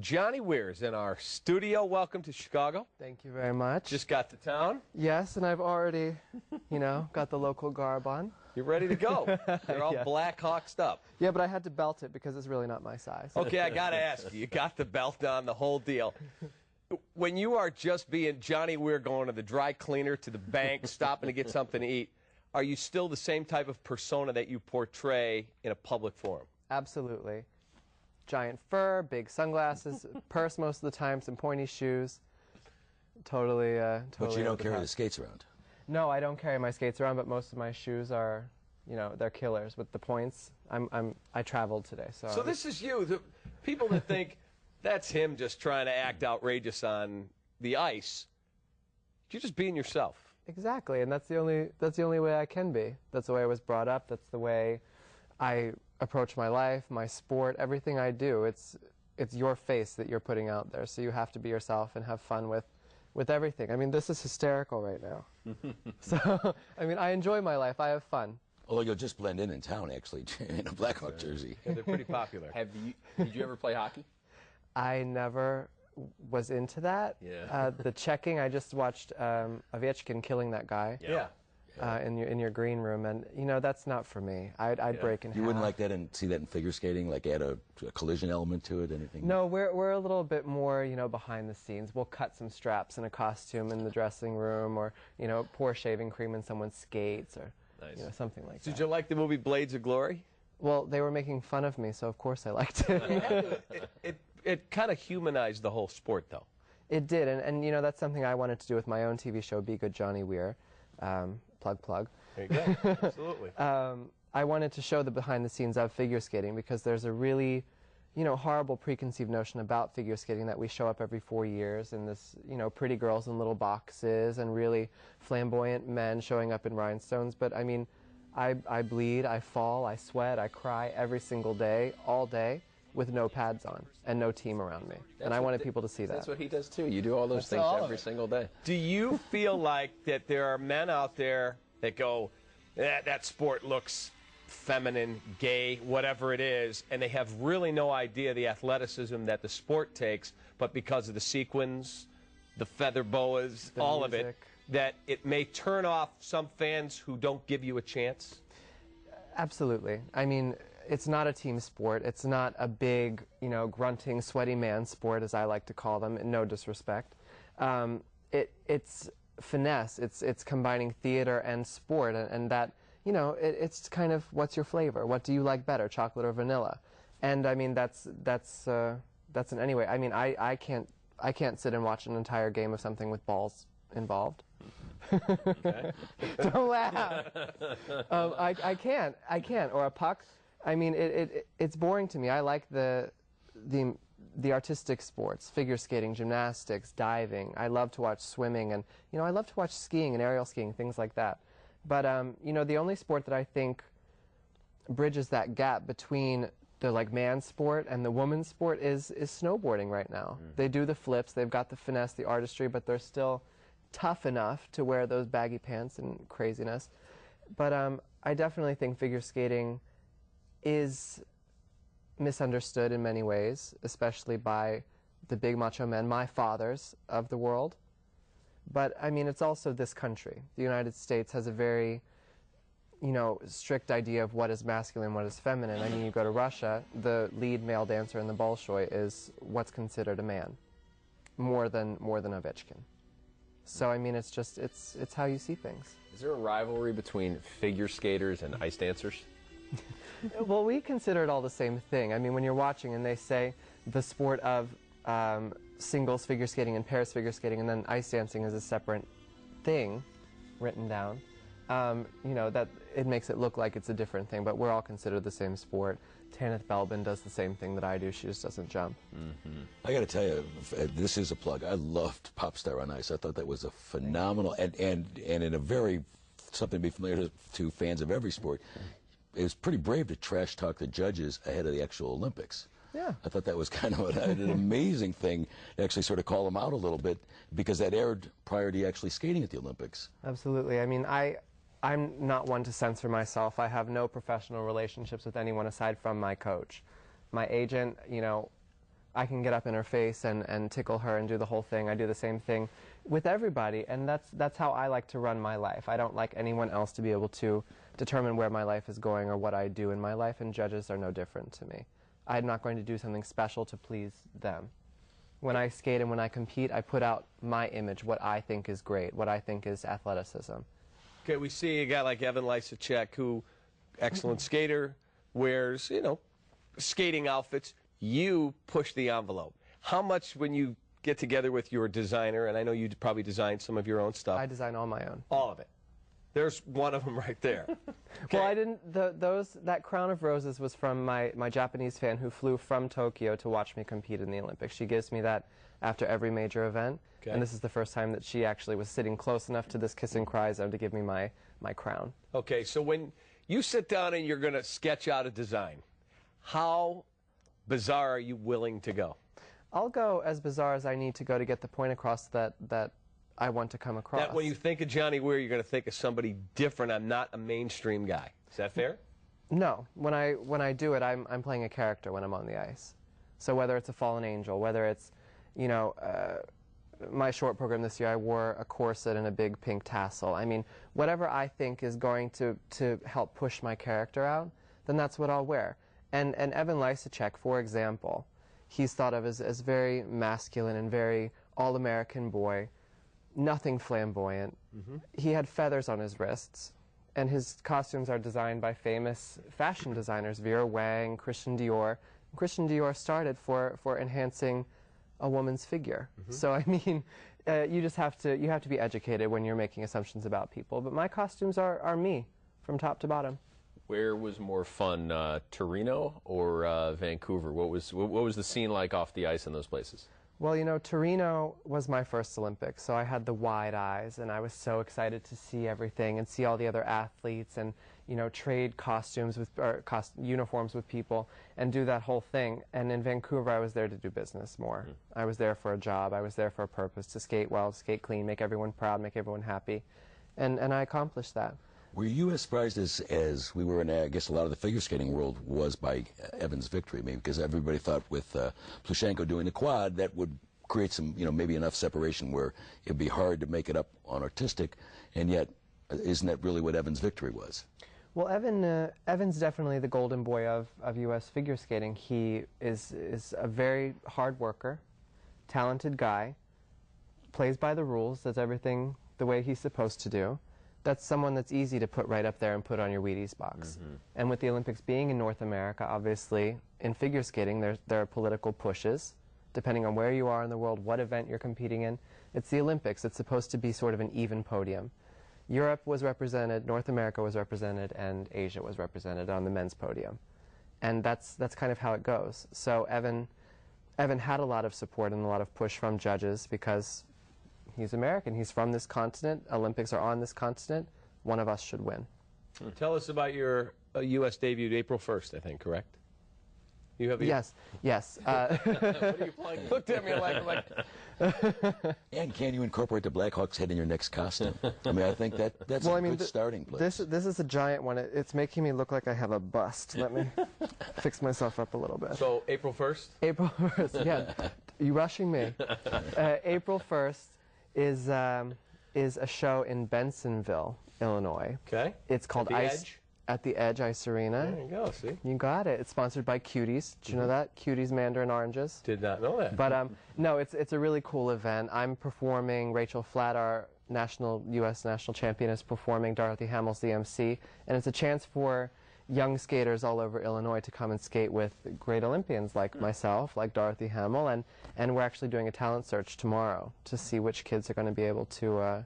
Johnny Weir's in our studio. Welcome to Chicago. Thank you very much. Just got to town. Yes, and I've already, got the local garb on. You're ready to go. You're all Yes. Black Hawked up. Yeah, but I had to belt it because it's really not my size. Okay, I got to ask you. You got the belt on, the whole deal. When you are just being Johnny Weir, going to the dry cleaner, to the bank, stopping to get something to eat, are you still the same type of persona that you portray in a public forum? Absolutely. Giant fur, big sunglasses, purse most of the time, some pointy shoes. Totally. But you don't carry the skates around. No, I don't carry my skates around, but most of my shoes are, they're killers with the points. I traveled today, so. So this is you. The people that think that's him just trying to act outrageous on the ice. You're just being yourself. Exactly, and that's the only way I can be. That's the way I was brought up. That's the way I approach my life, my sport, everything I do. It's your face that you're putting out there, so you have to be yourself and have fun with everything. I mean, this is hysterical right now. So, I mean, I enjoy my life. I have fun. Although you'll just blend in town, actually, in a Blackhawk jersey. Yeah, they're pretty popular. Did you ever play hockey? I never was into that. Yeah. The checking, I just watched Ovechkin killing that guy. Yeah. In your green room, and that's not for me. I'd break in half. You wouldn't like that and see that in figure skating, like add a collision element to it, anything? No, we're a little bit more, behind the scenes. We'll cut some straps in a costume in the dressing room, or pour shaving cream in someone's skates, or something like that. Did you like the movie Blades of Glory? Well, they were making fun of me, so of course I liked it. It kind of humanized the whole sport, though. It did, and that's something I wanted to do with my own TV show, Be Good Johnny Weir. Plug. There you go. Absolutely. I wanted to show the behind the scenes of figure skating because there's a really, horrible preconceived notion about figure skating that we show up every 4 years and this, pretty girls in little boxes and really flamboyant men showing up in rhinestones. But I mean, I bleed, I fall, I sweat, I cry every single day, all day, with no pads on and no team around me. And I wanted people to see that. That's what he does too. You do all those things every single day. Do you feel like that there are men out there that go, that sport looks feminine, gay, whatever it is, and they have really no idea the athleticism that the sport takes, but because of the sequins, the feather boas, all of it, that it may turn off some fans who don't give you a chance? Absolutely. I mean, it's not a team sport. It's not a big, grunting, sweaty man sport, as I like to call them, no disrespect. It's finesse. It's combining theater and sport, and that, it's kind of, what's your flavor? What do you like better, chocolate or vanilla? And I mean, that's in any way. I mean, I can't sit and watch an entire game of something with balls involved. Okay. Don't laugh. I can't. Or a puck. I mean, it's boring to me. I like the artistic sports, figure skating, gymnastics, diving. I love to watch swimming, and I love to watch skiing and aerial skiing, things like that. But the only sport that I think bridges that gap between the man sport and the woman's sport is snowboarding right now. They do the flips, they've got the finesse, the artistry, but they're still tough enough to wear those baggy pants and craziness. But I definitely think figure skating is misunderstood in many ways, especially by the big macho men, my fathers of the world. But I mean, it's also this country. The United States has a very, strict idea of what is masculine, what is feminine. I mean, you go to Russia, the lead male dancer in the Bolshoi is what's considered a man, more than Ovechkin. So I mean, it's how you see things. Is there a rivalry between figure skaters and ice dancers? Well, we consider it all the same thing. I mean, when you're watching and they say the sport of singles figure skating and pairs figure skating, and then ice dancing is a separate thing written down, that it makes it look like it's a different thing, but we're all considered the same sport. Tanith Belbin does the same thing that I do. She just doesn't jump. I got to tell you, this is a plug. I loved Pop Star on Ice. I thought that was a phenomenal, and in a very, something to be familiar to fans of every sport. It was pretty brave to trash talk the judges ahead of the actual Olympics. Yeah. I thought that was kind of an amazing thing to actually sort of call them out a little bit, because that aired prior to you actually skating at the Olympics. Absolutely. I mean, I'm not one to censor myself. I have no professional relationships with anyone aside from my coach. My agent, I can get up in her face and tickle her and do the whole thing. I do the same thing with everybody, and that's how I like to run my life. I don't like anyone else to be able to determine where my life is going or what I do in my life, and judges are no different to me. I'm not going to do something special to please them. When I skate and when I compete, I put out my image, what I think is great, what I think is athleticism. Okay, we see a guy like Evan Lysacek, who, excellent skater, wears, you know, skating outfits. You push the envelope. How much, when you get together with your designer, and I know you probably design some of your own stuff. I design all my own. All of it. There's one of them right there. Okay. Well, I didn't. That crown of roses was from my Japanese fan who flew from Tokyo to watch me compete in the Olympics. She gives me that after every major event, okay. And this is the first time that she actually was sitting close enough to this kiss and cry zone to give me my crown. Okay, so when you sit down and you're going to sketch out a design, how bizarre are you willing to go? I'll go as bizarre as I need to go to get the point across that I want to come across. That when you think of Johnny Weir, you're going to think of somebody different. I'm not a mainstream guy. Is that fair? No. When I do it, I'm playing a character when I'm on the ice. So whether it's a fallen angel, whether it's, you know, my short program this year, I wore a corset and a big pink tassel. I mean, whatever I think is going to help push my character out, then that's what I'll wear. And Evan Lysacek, for example, he's thought of as very masculine and very all-American boy. Nothing flamboyant. Mm-hmm. He had feathers on his wrists, and his costumes are designed by famous fashion designers, Weir, Christian Dior. Christian Dior started for enhancing a woman's figure. Mm-hmm. So I mean, you have to be educated when you're making assumptions about people. But my costumes are me, from top to bottom. Where was more fun, Torino or Vancouver? What was the scene like off the ice in those places? Well, you know, Torino was my first Olympics, so I had the wide eyes, and I was so excited to see everything and see all the other athletes and, you know, trade costumes with, or uniforms with people and do that whole thing. And in Vancouver, I was there to do business more. I was there for a job. I was there for a purpose, to skate well, skate clean, make everyone proud, make everyone happy. And I accomplished that. Were you as surprised as we were in, I guess, a lot of the figure skating world was by Evan's victory? I mean, because everybody thought with Plushenko doing the quad, that would create some, you know, maybe enough separation where it'd be hard to make it up on artistic, and yet, isn't that really what Evan's victory was? Well, Evan's definitely the golden boy of U.S. figure skating. He is a very hard worker, talented guy, plays by the rules, does everything the way he's supposed to do. That's someone that's easy to put right up there and put on your Wheaties box. Mm-hmm. And with the Olympics being in North America, obviously, in figure skating, there are political pushes, depending on where you are in the world, what event you're competing in. It's the Olympics. It's supposed to be sort of an even podium. Europe was represented, North America was represented, and Asia was represented on the men's podium. And that's kind of how it goes. So Evan had a lot of support and a lot of push from judges because he's American. He's from this continent. Olympics are on this continent. One of us should win. Tell us about your U.S. debut, April 1st, I think, correct? You have yes. What are you playing? Looked at me like. And can you incorporate the Blackhawks head in your next costume? I mean, I think that's a good starting place. This is a giant one. It's making me look like I have a bust. Let me fix myself up a little bit. So April 1st? April 1st, yeah. You rushing me. April 1st is a show in Bensonville, Illinois. Okay. It's called At the Edge Ice Arena. There you go, see? You got it. It's sponsored by Cuties. Did you know that? Cuties Mandarin Oranges. Did not know that. But no, it's a really cool event. I'm performing. Rachel Flatt, our U.S. national champion, is performing. Dorothy Hamill's the MC. And it's a chance for young skaters all over Illinois to come and skate with great Olympians like myself, like Dorothy Hamill, and we're actually doing a talent search tomorrow to see which kids are going to be able to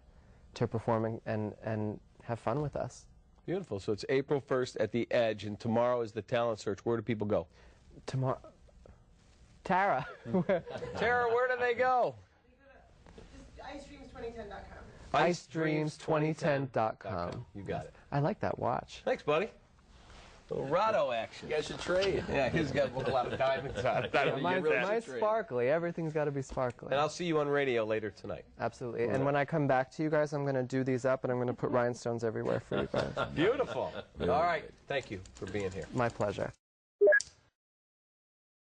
perform and have fun with us. Beautiful. So it's April 1st at the Edge, and tomorrow is the talent search. Where do people go? Tomorrow. Tara. Tara, where do they go? icedreams2010.com. icedreams2010.com. You got it. I like that watch. Thanks, buddy. Rado action. You guys should trade. Yeah, he's got a lot of diamonds on it. Mine's sparkly. Everything's got to be sparkly. And I'll see you on radio later tonight. Absolutely. And when I come back to you guys, I'm going to do these up, and I'm going to put rhinestones everywhere for you guys. Beautiful. All right. Thank you for being here. My pleasure.